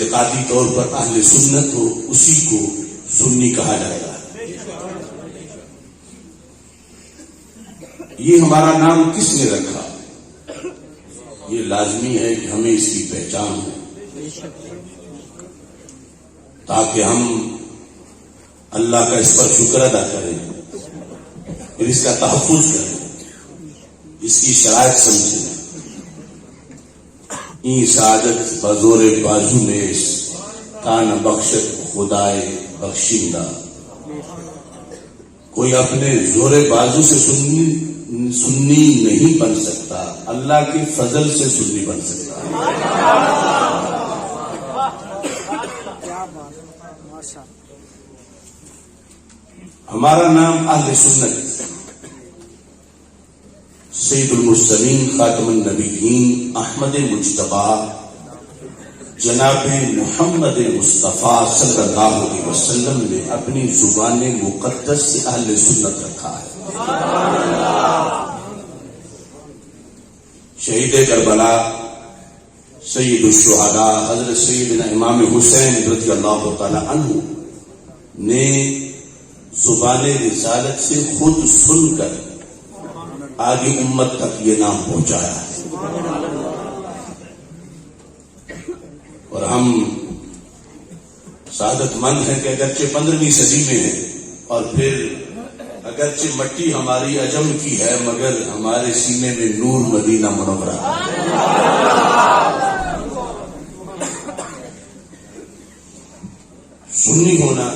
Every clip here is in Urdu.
اعتقادی طور پر اہل سنت ہو اسی کو سنی کہا جائے گا۔ یہ ہمارا نام کس نے رکھا؟ یہ لازمی ہے کہ ہمیں اس کی پہچان ہو تاکہ ہم اللہ کا اس پر شکر ادا کریں، پھر اس کا تحفظ کریں، اس کی شرائط سمجھیں۔ این سعادت بزور بازو میں کان بخشت خدائے بخشندہ۔ کوئی اپنے زور بازو سے سنی نہیں بن سکتا، اللہ کے فضل سے سنی بن سکتا ہے۔ ہمارا نام اہل سنت، سید المرسلین خاتم النبیین احمد مجتبیٰ جناب محمد مصطفیٰ صلی اللہ علیہ وسلم نے اپنی زبان مقدس سے اہل سنت رکھا ہے۔ شہید کربلا سید الشہداء حضرت سیدنا امام حسین رضی اللہ تعالی عنہ نے زبان رسالت سے خود سن کر آگے امت تک یہ نام پہنچایا ہے، اور ہم سعادت مند ہیں کہ اگرچہ 15ویں صدی میں ہیں، اور پھر اگرچہ مٹی ہماری عجم کی ہے مگر ہمارے سینے میں نور مدینہ منورہ ہے۔ سنی ہونا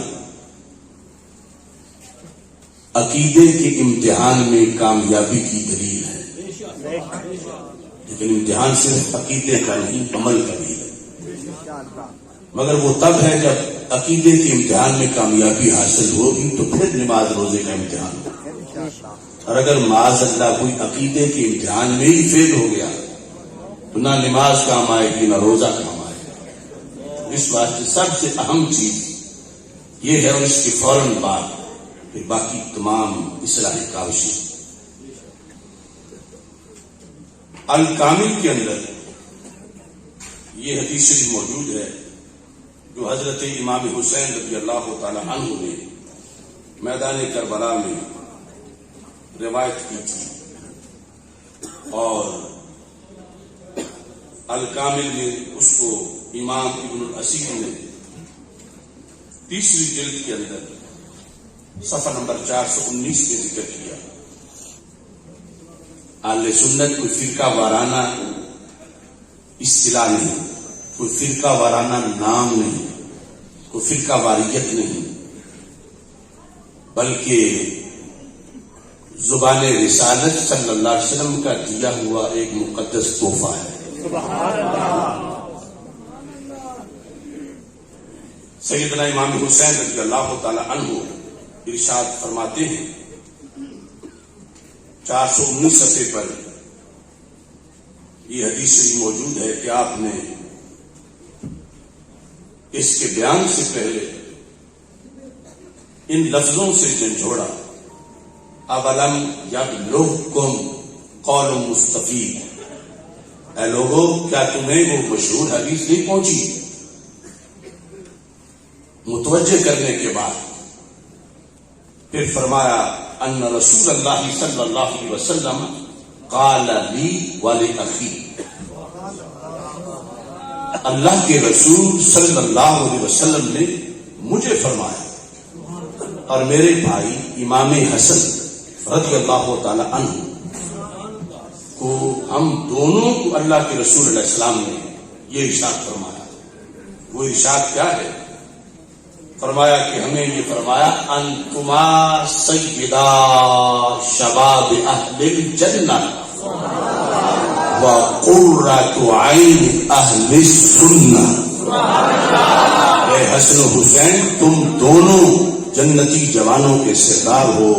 عقیدے کے امتحان میں کامیابی کی دلیل ہے، لیکن امتحان صرف عقیدے کا نہیں، عمل کا بھی ہے۔ مگر وہ تب ہے جب عقیدے کے امتحان میں کامیابی حاصل ہوگی تو پھر نماز روزے کا امتحان ہوگا، اور اگر معاذ اللہ کوئی عقیدے کے امتحان میں ہی فیل ہو گیا تو نہ نماز کام آئے گی نہ روزہ کام آئے گا۔ اس واسطے سب سے اہم چیز یہ ہے، اور اس کی فوراً بعد پھر باقی تمام اصلاحی کاوشیں۔ الکامل کے اندر یہ حدیث شریف موجود ہے جو حضرت امام حسین رضی اللہ تعالی عنہ نے میدان کربلا میں روایت کی تھی، اور الکامل میں اس کو امام ابن الاسیر نے 30ویں جلد کے اندر صفحہ نمبر 419 میں ذکر کیا۔ اہل سنت کوئی فرقہ وارانہ اصطلاح نہیں، کوئی فرقہ وارانہ نام نہیں، کوئی فرقہ واریت نہیں، بلکہ زبان رسالت صلی اللہ علیہ وسلم کا دیا ہوا ایک مقدس تحفہ ہے۔ سیدنا امام حسین رضی اللہ تعالی عنہ ارشاد فرماتے ہیں 419 صفحے پر یہ حدیث شریف موجود ہے کہ آپ نے اس کے بیان سے پہلے ان لفظوں سے جھنجھوڑا، اولم یبلغکم قول مصطفی، اے لوگو کیا تمہیں وہ مشہور حدیث نہیں پہنچی؟ متوجہ کرنے کے بعد پھر فرمایا ان رسول اللہ صلی اللہ علیہ وسلم قال لی ولاخی، اللہ کے رسول صلی اللہ علیہ وسلم نے مجھے فرمایا اور میرے بھائی امام حسن رضی اللہ تعالی عنہ کو، ہم دونوں کو اللہ کے رسول علیہ السلام نے یہ ارشاد فرمایا۔ وہ ارشاد کیا ہے؟ فرمایا کہ ہمیں یہ فرمایا انتما سیدا شباب اہل الجنہ وقرۃ عین اہل السنہ۔ اے حسن و حسین، تم دونوں جنتی جوانوں کے سردار ہو،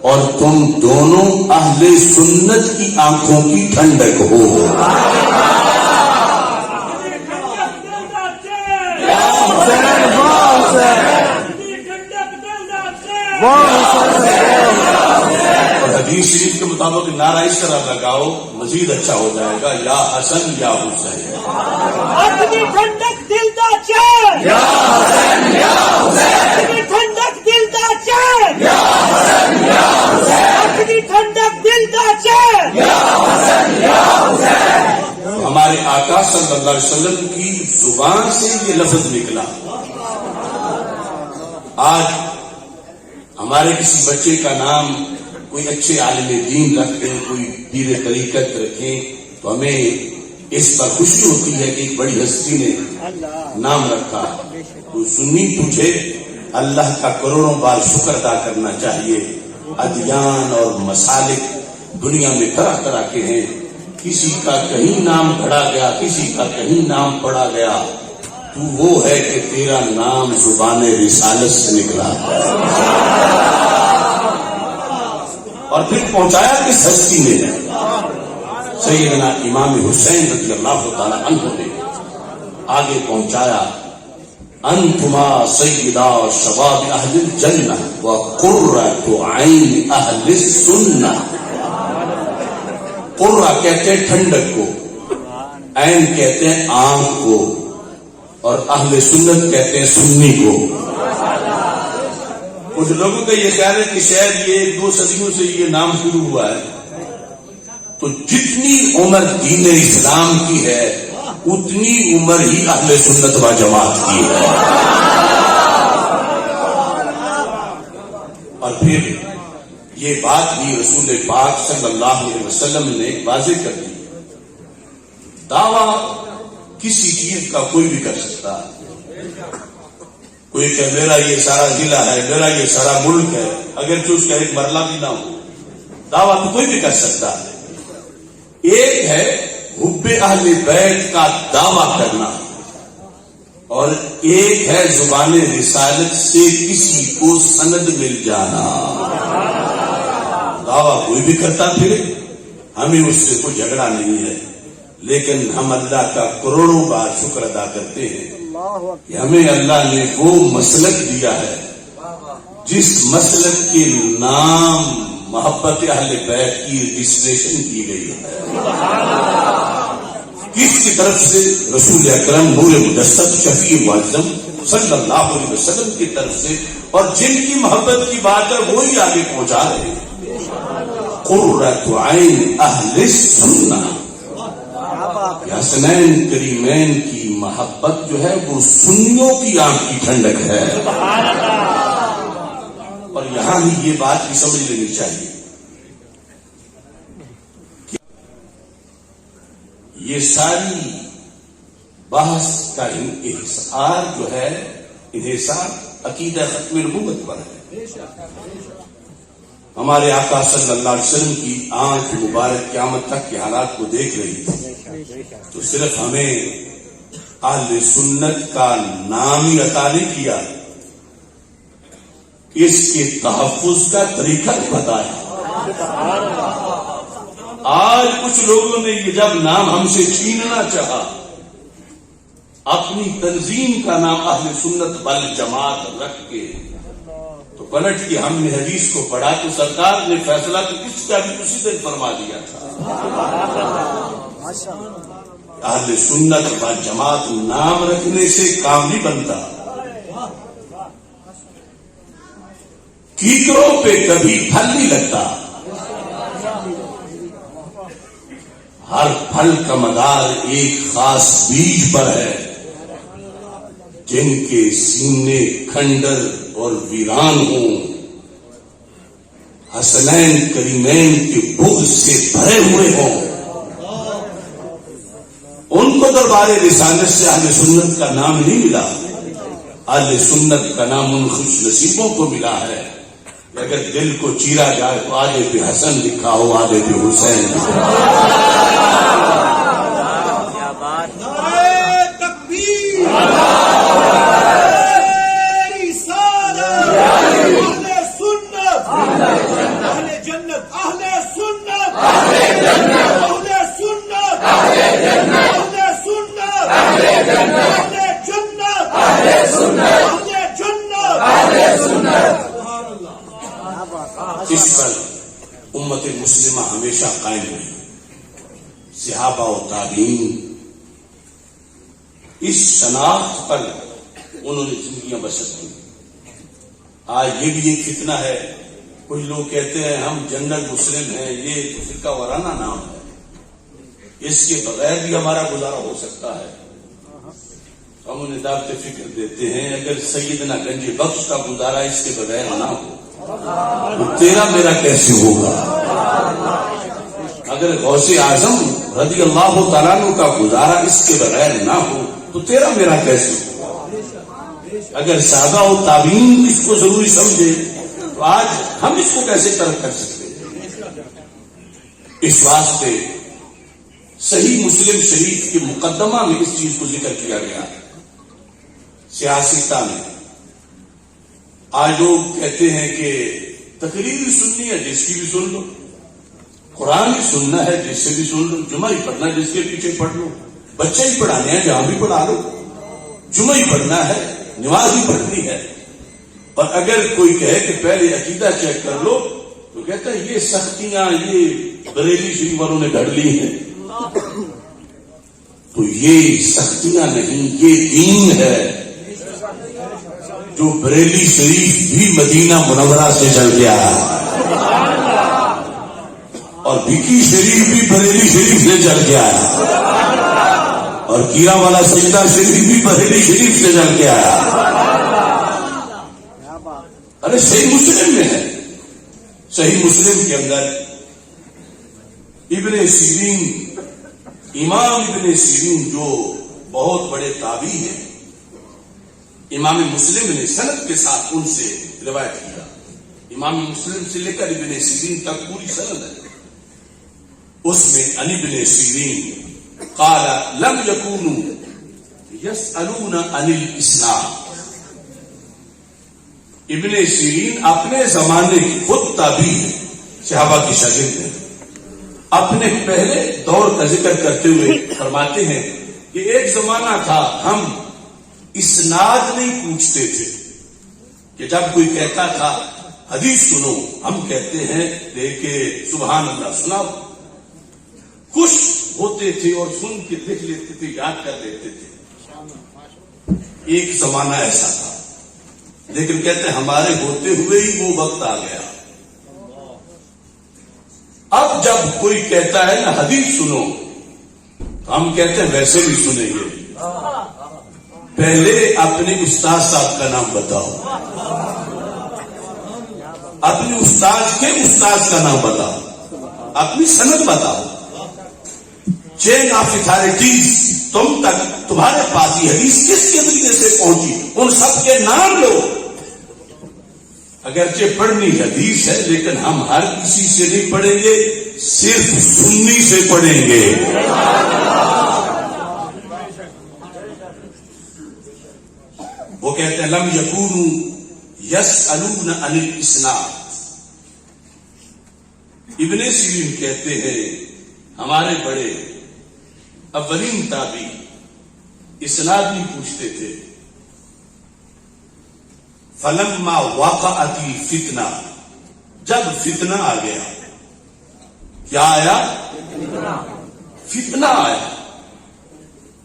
اور تم دونوں اہل سنت کی آنکھوں کی ٹھنڈک ہو۔ حدیث شریف کے مطابق نعرہ اس طرح لگاؤ، مزید اچھا ہو جائے گا، یا حسن یا حسین۔ دا چین یا حسین یا حسین ٹھنڈک دل دا چین یا حسین یا حسین ٹھنڈک دل دا چین یا حسین یا حسین. ہمارے آقا صلی اللہ علیہ وسلم کی زبان سے یہ لفظ نکلا. آج ہمارے کسی بچے کا نام کوئی اچھے عالم دین رکھ دیں, کوئی پیر طریقت رکھیں, تو ہمیں اس پر خوشی ہوتی ہے کہ ایک بڑی ہستی نے نام رکھا. تو سنی تجھے اللہ کا کروڑوں بار شکر ادا کرنا چاہیے. ادیان اور مسالک دنیا میں طرح طرح کے ہیں, کسی کا کہیں نام گھڑا گیا, کسی کا کہیں نام پڑا گیا. تو وہ ہے کہ تیرا نام زبان رسالت سے نکلا اور پھر پہنچایا کس ہستی نے؟ سیدنا امام حسین رضی اللہ تعالی عنہ نے آگے پہنچایا. انتما سیدا شباب اہل الجنہ وقرۃ عین اہل السنہ. قرہ کہتے ہیں ٹھنڈک کو, عین کہتے ہیں آنکھ کو, اور اہل سنت کہتے ہیں سنی کو. کچھ لوگوں کا یہ خیال ہے کہ شاید یہ 2 صدیوں سے یہ نام شروع ہوا ہے. تو جتنی عمر دین اسلام کی ہے اتنی عمر ہی اہل سنت و جماعت کی ہے. اور پھر یہ بات بھی رسول پاک صلی اللہ علیہ وسلم نے واضح کر دی. دعویٰ کسی چیز کا کوئی بھی کر سکتا ہے. کوئی کہ میرا یہ سارا ضلع ہے, میرا یہ سارا ملک ہے, اگر جو اس کا ایک مرلہ بھی نہ ہو, دعویٰ تو کوئی بھی کر سکتا ہے. ایک ہے حب اہل بیت کا دعویٰ کرنا, اور ایک ہے زبان رسالت سے کسی کو سند مل جانا. دعویٰ کوئی بھی کرتا پھرے, ہمیں اس سے کوئی جھگڑا نہیں ہے, لیکن ہم اللہ کا کروڑوں بار شکر ادا کرتے ہیں کہ ہمیں اللہ نے وہ مسلک دیا ہے جس مسلک کے نام محبت اہل بیت کی رجسٹریشن کی گئی ہے. کس کی طرف سے؟ رسول اکرم نور مجسد شفیع معظم صلی اللہ علیہ وسلم کی طرف سے, اور جن کی محبت کی بات ہے وہی آگے پہنچا رہے ہیں. قرۃ عین اہل السنہ. حسنین کریمین کی محبت جو ہے وہ سنیوں کی آنکھ کی ٹھنڈک ہے. اور یہاں ہی یہ بات بھی سمجھ لینی چاہیے کہ یہ ساری بحث کا انحصار جو ہے, انحصار عقیدہ ختم نبوت پر ہے. ہمارے آقا صلی اللہ علیہ وسلم کی آنکھ مبارک قیامت تک کے حالات کو دیکھ رہی تھی, تو صرف ہمیں اہل سنت کا نام ہی عطا نہیں کیا, اس کے تحفظ کا طریقہ بھی بتایا. آج کچھ لوگوں نے یہ جب نام ہم سے چھیننا چاہا, اپنی تنظیم کا نام اہل سنت والجماعت رکھ کے, تو پلٹ کے ہم نے حدیث کو پڑھا تو سرکار نے فیصلہ تو کس کا بھی اسی دن فرما دیا تھا. اہل سنت والجماعت نام رکھنے سے کام نہیں بنتا. کیکروں پہ کبھی پھل نہیں لگتا. ہر پھل کا مدار ایک خاص بیج پر ہے. جن کے سینے کھنڈر اور ویران ہوں, حسنین کریمین کے بغض سے بھرے ہوئے ہوں, ان کو دربار رسالت سے اہل سنت کا نام نہیں ملا. اہل سنت کا نام ان خوش نصیبوں کو ملا ہے. اگر دل کو چیرا جائے تو آدھے پہ حسن لکھا ہو, آدھے پہ حسین لکھا اس پر امت مسلمہ ہمیشہ قائم رہی. صحابہ و تابعین اس شناخت پر انہوں نے زندگیاں بسر کی. آج یہ بھی ایک فتنہ ہے، کچھ لوگ کہتے ہیں ہم جنرل مسلم ہیں، یہ تو فرقہ وارانہ نام ہے، اس کے بغیر بھی ہمارا گزارا ہو سکتا ہے. ہم انہیں دعوت فکر دیتے ہیں اگر سیدنا گنج بخش کا گزارا اس کے بغیر نہ ہو تو تیرا میرا کیسے ہوگا؟ اگر غوث اعظم رضی اللہ تعالیٰ عنہ کا گزارا اس کے بغیر نہ ہو تو تیرا میرا کیسے ہوگا؟ اگر سادہ و تابعین اس کو ضروری سمجھے تو آج ہم اس کو کیسے ترک کر سکتے ہیں؟ اس واسطے صحیح مسلم شریف کے مقدمہ میں اس چیز کو ذکر کیا گیا ہے. سیاستہ میں آج لوگ کہتے ہیں کہ تقریر بھی سننی ہے جس کی بھی سن لو، قرآن بھی سننا ہے جس سے بھی سن لو، جمعہ ہی پڑھنا جس کے پیچھے پڑھ لو، بچے ہی پڑھانے ہیں جہاں بھی پڑھا لو، جمعہ ہی پڑھنا ہے، نماز ہی پڑھنی ہے. اور اگر کوئی کہے کہ پہلے عقیدہ چیک کر لو تو کہتا ہے یہ سختیاں یہ بریلی شریف والوں نے گھڑ لی ہیں. تو یہ سختیاں نہیں، یہ دین ہے جو بریلی شریف بھی مدینہ منورہ سے چل گیا اور بکی شریف بھی بریلی شریف سے چل گیا اور کیرا والا سجدہ شریف بھی بریلی شریف سے چل گیا. ارے صحیح مسلم میں ہے، صحیح مسلم کے اندر ابن سیرین، امام ابن سیرین جو بہت بڑے تابعی ہیں، امام مسلم نے سند کے ساتھ ان سے روایت کیا. امام مسلم سے لے کر ابن سیرین تک پوری سند ہے. اس میں عن ابن سیرین قال لم يكونوا يسألون عن الاسلام. ابن سیرین اپنے زمانے کی خود تابعی صحابہ کی شاگرد ہیں. اپنے پہلے دور کا ذکر کرتے ہوئے فرماتے ہیں کہ ایک زمانہ تھا ہم اسناد نہیں پوچھتے تھے کہ جب کوئی کہتا تھا حدیث سنو ہم کہتے ہیں کہ سبحان اللہ سناؤ، خوش ہوتے تھے اور سن کے لکھ لیتے تھے، یاد کر لیتے تھے. ایک زمانہ ایسا تھا، لیکن کہتے ہیں ہمارے ہوتے ہوئے ہی وہ وقت آ گیا. اب جب کوئی کہتا ہے نا حدیث سنو تو ہم کہتے ہیں ویسے بھی سنیں گے، پہلے اپنے استاد صاحب کا نام بتاؤ، اپنے استاد کے استاد کا نام بتاؤ، اپنی سند بتاؤ. چین آف اتھارٹیز تم تک تمہارے پاس یہ حدیث کس کے ذریعے سے پہنچی ان سب کے نام لو. اگرچہ پڑھنی حدیث ہے لیکن ہم ہر کسی سے نہیں پڑھیں گے، صرف سنی سے پڑھیں گے. وہ کہتے ہیں لم یکونوا یسألون عن الاسناد. ابن سیرین کہتے ہیں ہمارے بڑے اولین تابعی اسناد نہیں پوچھتے تھے. فلما وقعت الفتنہ، جب فتنہ آ گیا، کیا آیا؟ فتنہ آیا.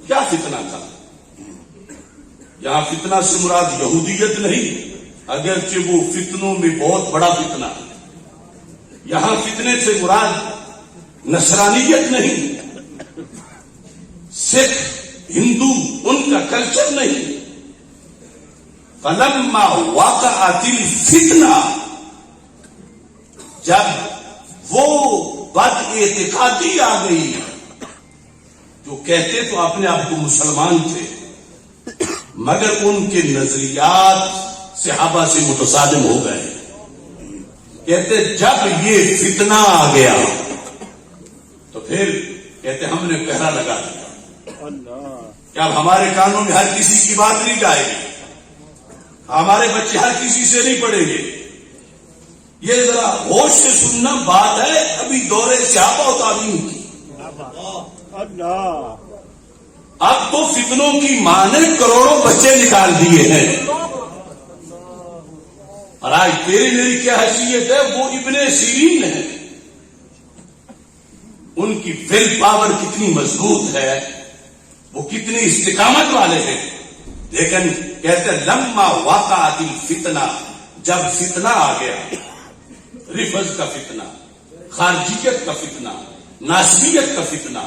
کیا فتنہ تھا؟ یہاں فتنہ سے مراد یہودیت نہیں، اگرچہ وہ فتنوں میں بہت بڑا فتنہ. یہاں فتنے سے مراد نصرانیت نہیں، سکھ ہندو ان کا کلچر نہیں. فلما وقعت الفتنہ، جب وہ بد اعتقادی آ گئی، جو کہتے تو اپنے آپ کو مسلمان تھے مگر ان کے نظریات صحابہ سے متصادم ہو گئے. کہتے جب یہ فتنہ آ گیا تو پھر کہتے ہم نے پہرا لگا دیا کہ اب ہمارے کانوں میں ہر کسی کی بات نہیں جائے گی، ہمارے بچے ہر کسی سے نہیں پڑھیں گے. یہ ذرا ہوش سے سننا بات ہے ابھی دور صحابہ و تابعین کی. اب تو فتنوں کی ماں نے کروڑوں بچے نکال دیے ہیں. اور آج تیری میری کیا حیثیت ہے؟ وہ ابن سیرین ہے، ان کی ول پاور کتنی مضبوط ہے وہ کتنی استقامت والے ہیں. لیکن کہتے ہیں لما وقعت الفتنہ، جب فتنہ آ گیا، رفض کا فتنہ، خارجیت کا فتنہ، ناسبیت کا فتنہ،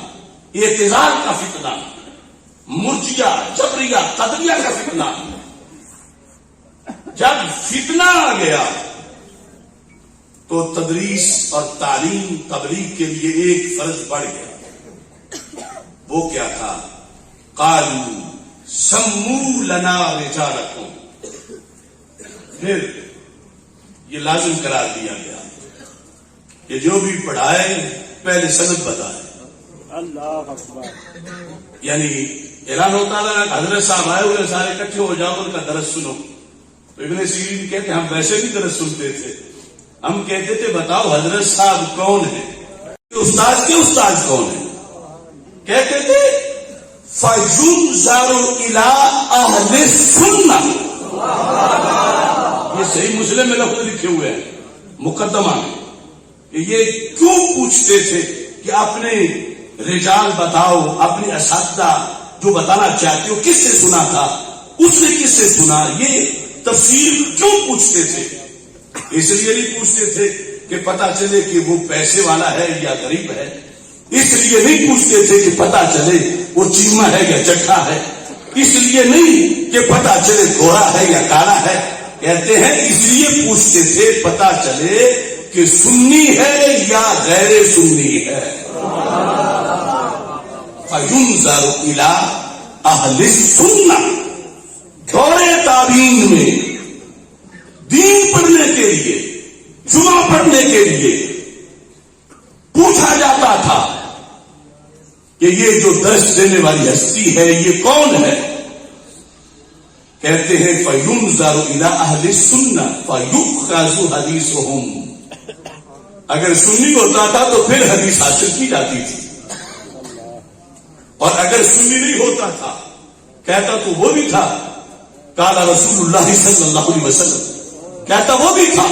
اعتزال کا فتنہ، مرجیہ، جبریہ، قدریہ کا فتنہ، جب فتنہ آ گیا تو تدریس اور تعلیم تبلیغ کے لیے ایک فرض بڑھ گیا. وہ کیا تھا؟ قالوا سموا لنا رجالکم. پھر یہ لازم قرار دیا گیا کہ جو بھی پڑھائے پہلے سند بتائے. اللہ اکبر. یعنی اعلان ہوتا تھا کہ حضرت صاحب آئے ہوئے سارے اکٹھے ہو جاؤ ان کا درس سنو. تو ابن سیرین کہتے ہم ویسے بھی درس سنتے تھے. ہم کہتے تھے بتاؤ حضرت صاحب کون ہیں، استاد کے استاد کون ہیں؟ کہتے تھے فَيُنْظَرُ إِلَىٰ أَهْلِ السُّنَّةِ. یہ صحیح مسلم میں لفظ لکھے ہوئے ہیں مقدمہ میں کہ یہ کیوں پوچھتے تھے کہ اپنے رجال بتاؤ، اپنے اساتذہ جو بتانا چاہتے ہو کس سے سنا تھا، اس نے کس سے سنا. یہ تفسیر کیوں پوچھتے تھے؟ اس لیے نہیں پوچھتے تھے کہ پتا چلے کہ وہ پیسے والا ہے یا غریب ہے. اس لیے نہیں پوچھتے تھے کہ پتا چلے وہ چیما ہے یا چٹھا ہے. اس لیے نہیں کہ پتا چلے گورا ہے یا کالا ہے. کہتے ہیں اس لیے پوچھتے تھے پتا چلے کہ سنی ہے یا غیر سنی ہے. فَيُنْظَرُ إِلَىٰ أَهْلِ السُّنَّةِ. دور تابعین میں دین پڑھنے کے لیے، جمعہ پڑھنے کے لیے پوچھا جاتا تھا کہ یہ جو درس دینے والی ہستی ہے یہ کون ہے. کہتے ہیں فَيُنْظَرُ إِلَىٰ أَهْلِ السُّنَّةِ فَيُؤْخَذُ حَدِيثُهُمْ. اگر سنی ہوتا تھا تو پھر حدیث حاصل کی جاتی تھی، اور اگر سنی نہیں ہوتا تھا کہتا تو وہ بھی تھا قال رسول اللہ صلی اللہ علیہ وسلم، کہتا وہ بھی تھا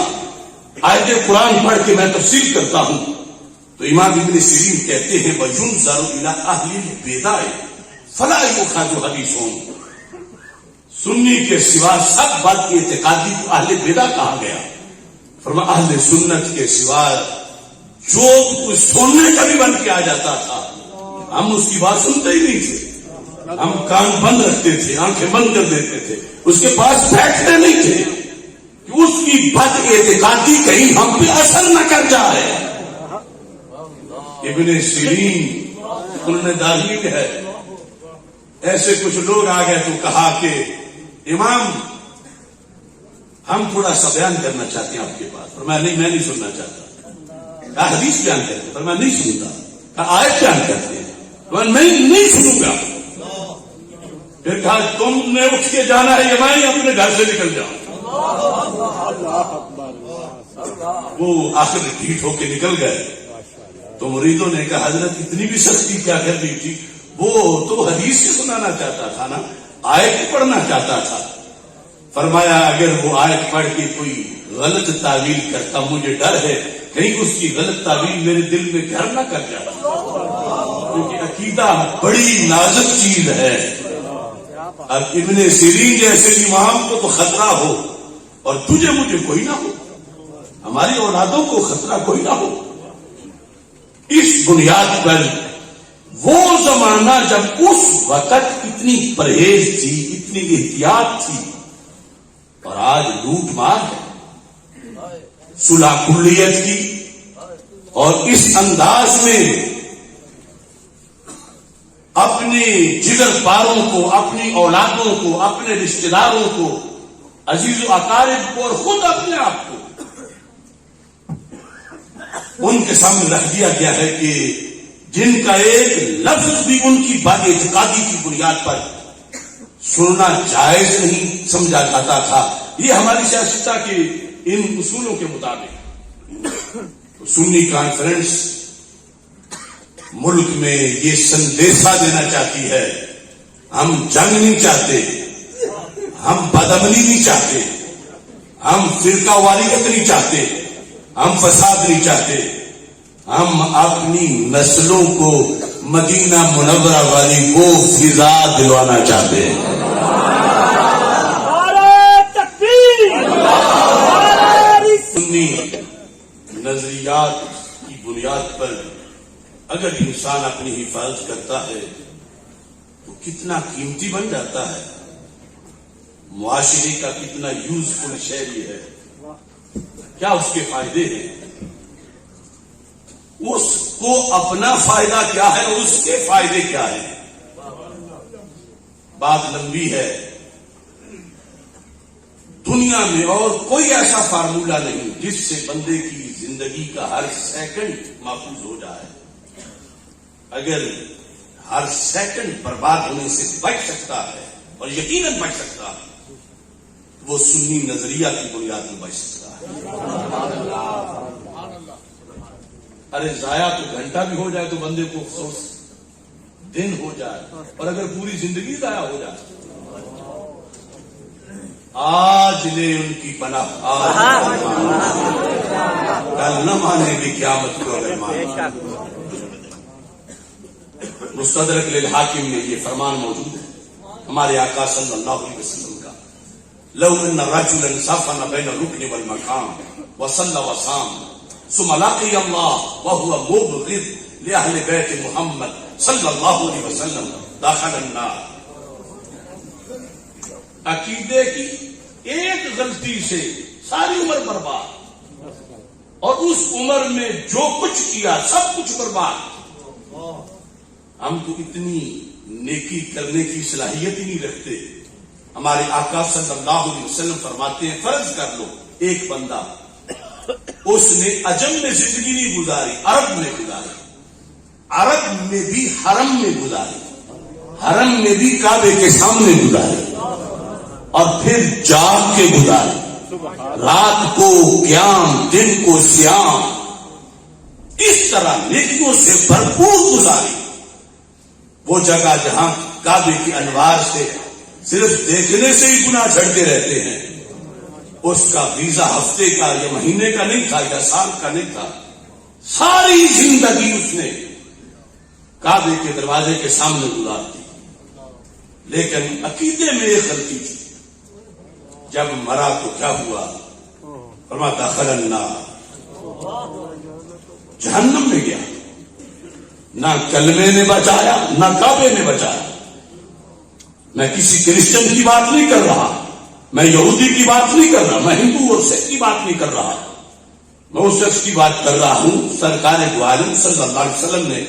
آیت قرآن پڑھ کے میں تفسیر کرتا ہوں. تو امام ابن سیرین کہتے ہیں وَيُنْظَرُ إِلَىٰ أَهْلِ الْبِدْعِ فَلَا يُؤْخَذُ حَدِيثُهُمْ. سنی کے سوا سب بات کی اعتقادی کو اہل بدع کہا گیا. فرما اہل سنت کے سوا جو کچھ سننے کا بھی بن کے آ جاتا تھا ہم اس کی بات سنتے ہی نہیں تھے. ہم کان بند رکھتے تھے، آنکھیں بند کر دیتے تھے، اس کے پاس بیٹھتے نہیں تھے کہ اس کی بد اعتقادی کہیں ہم پہ اثر نہ کر جائے. ابن سیرین انہوں نے دارمی ہے. ایسے کچھ لوگ آ گئے تو کہا کہ امام ہم تھوڑا سا بیان کرنا چاہتے ہیں آپ کے پاس. پر میں نہیں سننا چاہتا. کہا حدیث بیان کرتے، پر میں نہیں سنتا. کہا آیت بیان کرتے ہیں، پر میں نہیں سنوں گا. پھر کہا تم نے اٹھ کے جانا ہے یا میں اپنے گھر سے نکل جاؤں. وہ آخر ڈھیٹ ہو کے نکل گئے. تو مریدوں نے کہا حضرت اتنی بھی سختی کیا کر دی تھی؟ وہ تو حدیث سے سنانا چاہتا تھا نا، آیت پڑھنا چاہتا تھا. فرمایا اگر وہ آیت پڑھ کے کوئی غلط تعویل کرتا مجھے ڈر ہے کہیں اس کی غلط تعویل میرے دل میں گھر نہ کر جائے، کیونکہ عقیدہ بڑی نازک چیز ہے. اب ابن سیرین جیسے امام کو تو خطرہ ہو اور تجھے مجھے کوئی نہ ہو، ہماری اولادوں کو خطرہ کوئی نہ ہو. اس بنیاد پر وہ زمانہ جب اس وقت اتنی پرہیز تھی، اتنی احتیاط تھی، اور آج لوٹ مار ہے، صلح کلیت کی، اور اس انداز میں اپنے جگر پاروں کو، اپنی اولادوں کو، اپنے رشتہ داروں کو، عزیز و اقارب کو، اور خود اپنے آپ کو ان کے سامنے رکھ دیا گیا ہے کہ جن کا ایک لفظ بھی ان کی بد اعتقادی کی بنیاد پر سننا جائز نہیں سمجھا جاتا تھا. یہ ہماری سیاستہ کے ان اصولوں کے مطابق سنی کانفرنس ملک میں یہ سندیشہ دینا چاہتی ہے ہم جنگ نہیں چاہتے، ہم بدامنی نہیں چاہتے، ہم فرقہ واریت نہیں چاہتے، ہم فساد نہیں چاہتے، ہم اپنی نسلوں کو مدینہ منورہ والی وہ فضا دلوانا چاہتے ہیں. نعرہ تکبیر، نعرہ سنی نظریات کی بنیاد پر اگر انسان اپنی حفاظت کرتا ہے تو کتنا قیمتی بن جاتا ہے، معاشرے کا کتنا یوزفل شہری ہے، کیا اس کے فائدے ہیں، اس کو اپنا فائدہ کیا ہے اور اس کے فائدے کیا ہیں. بات لمبی ہے. دنیا میں اور کوئی ایسا فارمولہ نہیں جس سے بندے کی زندگی کا ہر سیکنڈ محفوظ ہو جائے. اگر ہر سیکنڈ برباد ہونے سے بچ سکتا ہے اور یقیناً بچ سکتا ہے، وہ سنی نظریہ کی بنیاد میں بچ سکتا ہے. ارے ضائع تو گھنٹہ بھی ہو جائے تو بندے کو افسوس، دن ہو جائے، اور اگر پوری زندگی ضائع ہو جائے. آج لے ان کی پناہ، آج کل نہ مانے گی قیامت کو اگر مانے. مستدرک للحاکم میں یہ فرمان موجود ہے ہمارے آقا صلی اللہ علیہ وسلم کا، لو ان رجلا سافن بین الرکن والمقام وصلى وصام ثم لقي الله وهو مبغض لأهل بيت محمد صلی اللہ علیہ وسلم داخل النار. عقیدے کی ایک غلطی سے ساری عمر برباد، اور اس عمر میں جو کچھ کیا سب کچھ برباد. ہم تو اتنی نیکی کرنے کی صلاحیت ہی نہیں رکھتے. ہمارے آقا صلی اللہ علیہ وسلم فرماتے ہیں فرض کر لو ایک بندہ اس نے عجم میں زندگی نہیں گزاری، عرب میں گزاری، عرب میں بھی حرم میں گزاری، حرم میں بھی کعبے کے سامنے گزاری، اور پھر جاگ کے گزاری، رات کو قیام دن کو سیام، اس طرح نیکیوں سے بھرپور گزاری. وہ جگہ جہاں کعبے کی انوار سے صرف دیکھنے سے ہی گناہ جھڑتے رہتے ہیں، اس کا ویزا ہفتے کا یا مہینے کا نہیں تھا یا سال کا نہیں تھا، ساری زندگی اس نے کعبے کے دروازے کے سامنے گزار دی. لیکن عقیدے میں ایک غلطی تھی. جب مرا تو کیا ہوا؟ فرماتا دخل النار، جہنم میں گیا. نہ کلمے نے بچایا نہ کعبے نے بچایا. میں کسی کرسچن کی بات نہیں کر رہا، میں یہودی کی بات نہیں کر رہا، میں ہندو اور سکھ کی بات نہیں کر رہا. میں اس شخص کی بات کر رہا ہوں سرکار دو عالم صلی اللہ علیہ وسلم نے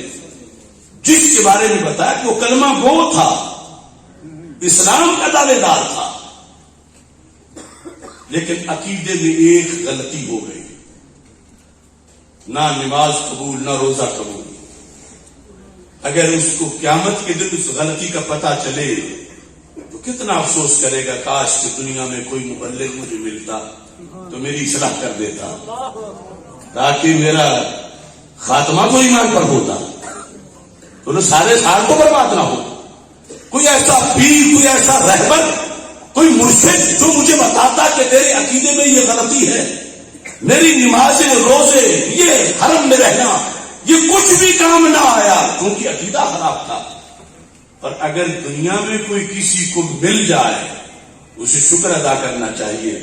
جس کے بارے میں بتایا کہ وہ کلمہ گو تھا، اسلام کا دعوے دار تھا، لیکن عقیدے میں ایک غلطی ہو گئی. نہ نماز قبول نہ روزہ قبول. اگر اس کو قیامت کے دن اس غلطی کا پتہ چلے تو کتنا افسوس کرے گا، کاش کہ دنیا میں کوئی مبلغ مجھے ملتا تو میری اصلاح کر دیتا تاکہ میرا خاتمہ تو ایمان پر ہوتا، تو سارے سال تو برباد نہ ہو. کوئی ایسا پیر، کوئی ایسا رہبر، کوئی مرشد جو مجھے بتاتا کہ تیرے عقیدے میں یہ غلطی ہے، میری نمازیں روزے یہ حرم میں رہنا یہ کچھ بھی کام نہ آیا کیونکہ عقیدہ خراب تھا. پر اگر دنیا میں کوئی کسی کو مل جائے اسے شکر ادا کرنا چاہیے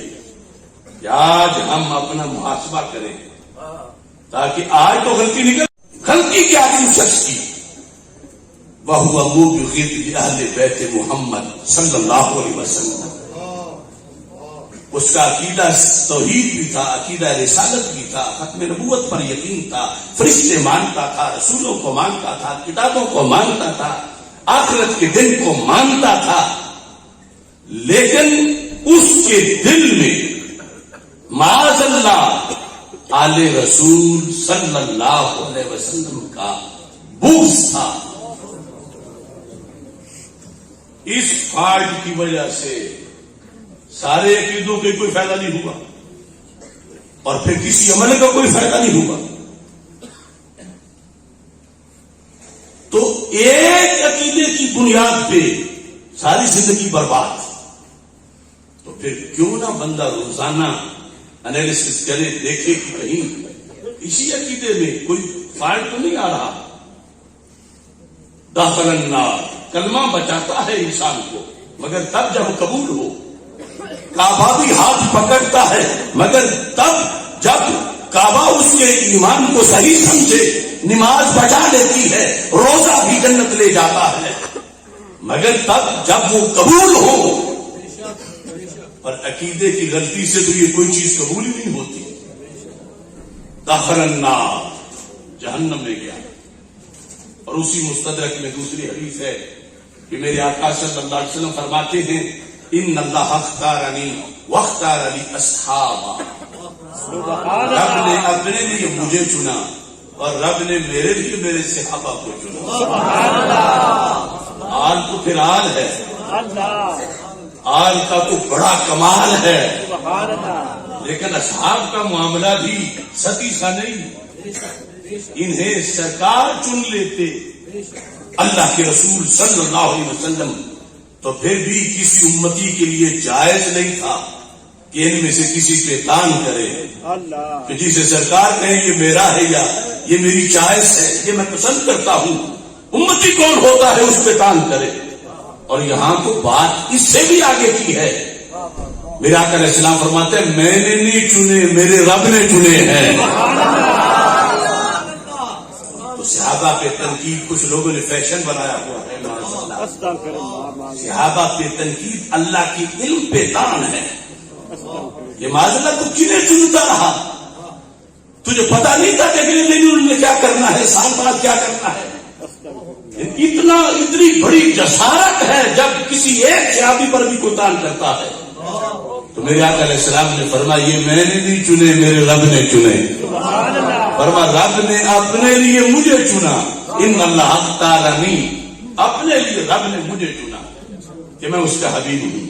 کہ آج ہم اپنا محاسبہ کریں، تاکہ آج تو غلطی نکل. غلطی کیا تھی اس شخص کی؟ وَهُوَ مُبْغِضٌ لِأَهْلِ بَيْتِ محمد صلی اللہ علیہ وسلم. اس کا عقیدہ توحید بھی تھا، عقیدہ رسالت بھی تھا، ختم نبوت پر یقین تھا، فرشتے مانتا تھا، رسولوں کو مانتا تھا، کتابوں کو مانتا تھا، آخرت کے دن کو مانتا تھا. لیکن اس کے دل میں معاذ اللہ آل رسول صلی اللہ علیہ وسلم کا بغض تھا. اس فالٹ کی وجہ سے سارے عقیدوں کے کوئی فائدہ نہیں ہوا اور پھر کسی عمل کا کوئی فائدہ نہیں ہوا. تو ایک عقیدے کی بنیاد پہ ساری زندگی برباد. تو پھر کیوں نہ بندہ روزانہ انالیسس کرے، دیکھے کہ کہیں اسی عقیدے میں کوئی فالٹ تو نہیں آ رہا. داخل النار، کلمہ بچاتا ہے انسان کو مگر تب جب قبول ہو، کعبہ بھی ہاتھ پکڑتا ہے مگر تب جب کعبہ اس کے ایمان کو صحیح سمجھے، نماز بچا لیتی ہے، روزہ بھی جنت لے جاتا ہے مگر تب جب وہ قبول ہو۔ اور عقیدے کی غلطی سے تو یہ کوئی چیز قبول ہی نہیں ہوتی۔ داخل النار، جہنم میں گیا۔ اور اسی مستدرک میں دوسری حدیث ہے کہ میرے آقا صلی اللہ علیہ وسلم فرماتے ہیں ان اللہ اختارنی واختار لی اصحابا، رب نے اپنے لیے مجھے چنا اور رب نے میرے لیے میرے صحابہ کو چنا۔ آل تو پھر آل ہے، آل کا تو بڑا کمال ہے، لیکن اصحاب کا معاملہ بھی ستی سا نہیں، انہیں سرکار چن لیتے اللہ کے رسول صلی اللہ علیہ وسلم، تو پھر بھی کسی امتی کے لیے جائز نہیں تھا کہ ان میں سے کسی پہ تان کرے، کہ جسے سرکار کہیں یہ میرا ہے یا یہ میری چوائس ہے، یہ میں پسند کرتا ہوں، امتی کون ہوتا ہے اس پہ تان کرے۔ اور یہاں تو بات اس سے بھی آگے کی ہے، میرے آقا علیہ السلام فرماتے ہیں میں نے نہیں چنے، میرے رب نے چنے ہیں۔ تو صحابہ پہ تنقید کچھ لوگوں نے فیشن بنایا ہوا ہے، صحابہ پہ تنقید اللہ کی علم پہ تان ہے۔ یہ معذلہ تو کنہیں چنتا رہا، تجھے پتا نہیں تھا کہ اگلے دن انہوں نے کیا کرنا ہے، سال بعد کیا کرنا ہے۔ اتنی بڑی جسارت ہے جب کسی ایک صحابی پر بھی کوئی تان کرتا ہے۔ تو میرے آقا علیہ السلام نے فرمایا یہ میں نے نہیں چنے، میرے رب نے چنے۔ فرمایا رب نے اپنے لیے مجھے چنا، ان اللہ اختارنی، اپنے لیے رب نے مجھے چنا کہ میں اس کا حبیب ہوں،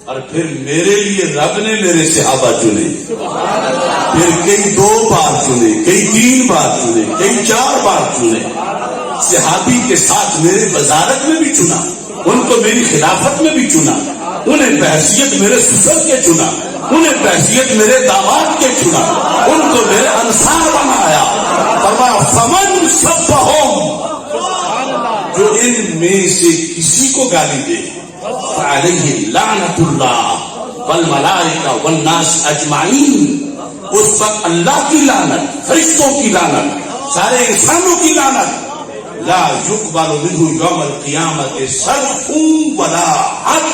اور پھر میرے لیے رب نے میرے صحابہ چنے، پھر کئی 2 بار چنے، کئی 3 بار چنے، کئی 4 بار چنے۔ صحابی کے ساتھ میرے وزارت میں بھی چنا، ان کو میری خلافت میں بھی چنا، انہیں بحثیت میرے سسر کے چنا، انہیں بحثیت میرے داماد کے چنا، ان کو میرے انصار بنایا۔ فرمایا فمن سبہم، جو ان میں سے کسی کو گالی دے فعلیہ لعنت اللہ والملائکہ والناس اجمعین، اس پر اللہ کی لعنت، فرشتوں کی لعنت، سارے انسانوں کی لعنت۔ لا یقبل منہ یوم القیامت صرف ولا عدل،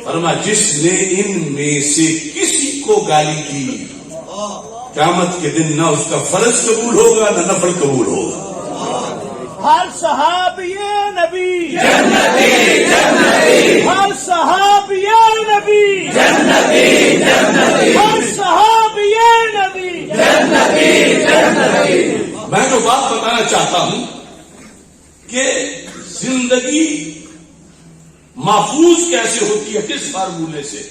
فرمایا جس نے ان میں سے کسی کو گالی دی قیامت کے دن نہ اس کا فرض قبول ہوگا نہ نفل قبول ہوگا۔ ہر صحابی نبی جنتی جنتی، ہر صحابی نبی جنتی جنتی، ہر صحابی نبی جنتی جنتی۔ میں جو بات بتانا چاہتا ہوں کہ زندگی محفوظ کیسے ہوتی ہے، کس فارمولے سے۔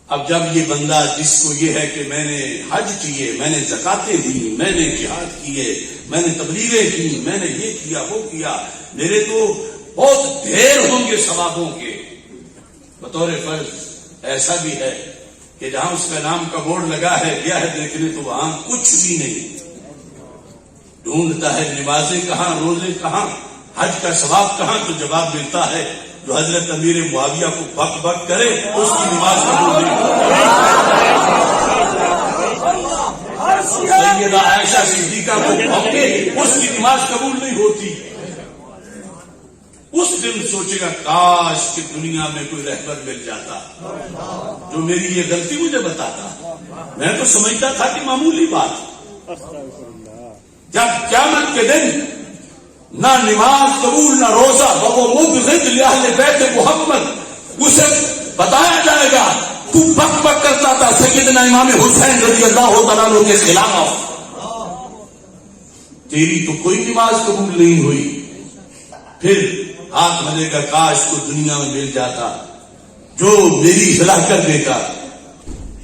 اب جب یہ بندہ جس کو یہ ہے کہ میں نے حج کیے، میں نے زکاتیں دی، میں نے جہاد کیے، میں نے تبلیغیں کی، میں نے یہ کیا وہ کیا، میرے تو بہت ڈھیر ہوں گے ثوابوں کے، بطور فرض ایسا بھی ہے کہ جہاں اس کا نام کا بورڈ لگا ہے گیا ہے دیکھنے تو وہاں کچھ بھی نہیں، ڈھونڈتا ہے نمازیں کہاں، روزے کہاں، حج کا ثواب کہاں، تو جواب ملتا ہے جو حضرت امیر معاویہ کو بک بک کرے اس کی نماز قبول نہیں ہوتی، سیدہ عائشہ صدیقہ کو بھونکے اس کی نماز قبول نہیں ہوتی۔ اس دن سوچے گا کاش کہ دنیا میں کوئی رہبر مل جاتا جو میری یہ غلطی مجھے بتاتا، میں تو سمجھتا تھا کہ معمولی بات۔ جب قیامت کے دن نہ نماز قبول نہ روزہ، وہ مبغض لأہل بیت محمد، اسے بتایا جائے گا تو بک بک کرتا تھا سیدنا امام حسین رضی اللہ تعالیٰ عنہ کے خلاف، تیری تو کوئی نماز قبول نہیں ہوئی۔ پھر ہاتھ ملے گا کاش کو دنیا میں مل جاتا جو میری اصلاح کر دیتا۔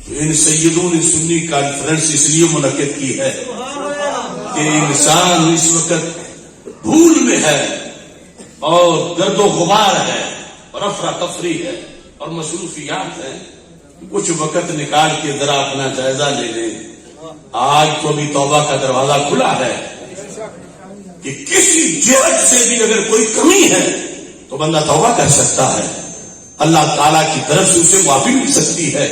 تو ان سیدوں نے سنی کانفرنس اس لیے منعقد کی ہے کہ انسان اس وقت بھول میں ہے اور گرد و غبار ہے اور افراتفری ہے اور مصروفیات ہے، کچھ وقت نکال کے ذرا اپنا جائزہ لے لیں۔ آج تو بھی توبہ کا دروازہ کھلا ہے، کہ کسی جہت سے بھی اگر کوئی کمی ہے تو بندہ توبہ کر سکتا ہے، اللہ تعالیٰ کی طرف سے اسے معافی مل سکتی ہے.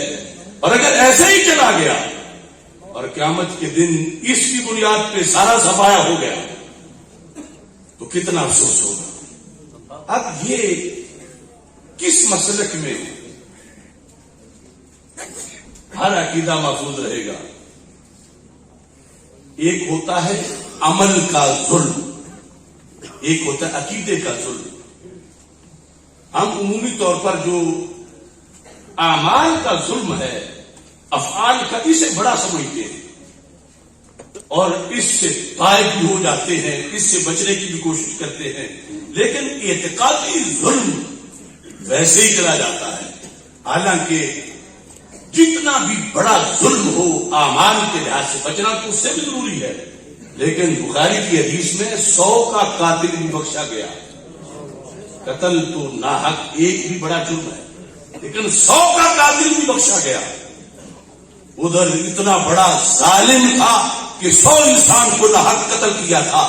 اور اگر ایسے ہی چلا گیا اور قیامت کے دن اس کی بنیاد پہ سارا صفایا ہو گیا تو کتنا افسوس ہوگا. اب یہ کس مسلک میں ہر عقیدہ محفوظ رہے گا؟ ایک ہوتا ہے عمل کا ظلم، ایک ہوتا ہے عقیدے کا ظلم. ہم عمومی طور پر جو اعمال کا ظلم ہے، افعال کا، اسے بڑا سمجھتے ہیں اور اس سے غائب بھی ہو جاتے ہیں، اس سے بچنے کی بھی کوشش کرتے ہیں. لیکن اعتقادی ظلم ویسے ہی چلا جاتا ہے. حالانکہ جتنا بھی بڑا ظلم ہو اعمال کے لحاظ سے بچنا تو اس سے بھی ضروری ہے. لیکن بخاری کی حدیث میں 100 کا قاتل بھی بخشا گیا. قتل تو ناحق ایک بھی بڑا جرم ہے، لیکن 100 کا قاتل بھی بخشا گیا. ادھر اتنا بڑا ظالم تھا کہ 100 انسان کو ناحق قتل کیا تھا،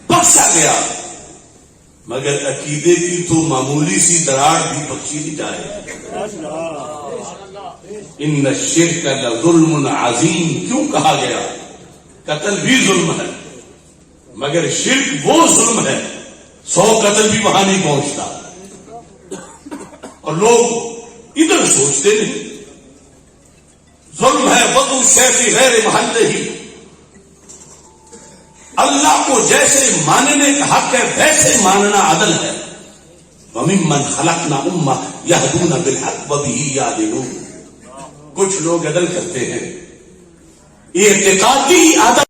بخشا گیا. مگر عقیدے کی تو معمولی سی دراڑ بھی بخشی نہیں جائے. ان الشرک لظلم عظیم کیوں کہا گیا؟ قتل بھی ظلم ہے، مگر شرک وہ ظلم ہے 100 قتل بھی وہاں نہیں پہنچتا. اور لوگ ادھر سوچتے نہیں. ظلم ہے وضع الشیء غیر محلہ ہی. اللہ کو جیسے ماننے کا حق ہے ویسے ماننا عدل ہے. وَمِمَّنْ خَلَقْنَا أُمَّةً يَهْدُونَ بِالْحَقِّ وَبِهِ يَعْدِلُونَ. کچھ لوگ عدل کرتے ہیں، اعتقادی عدل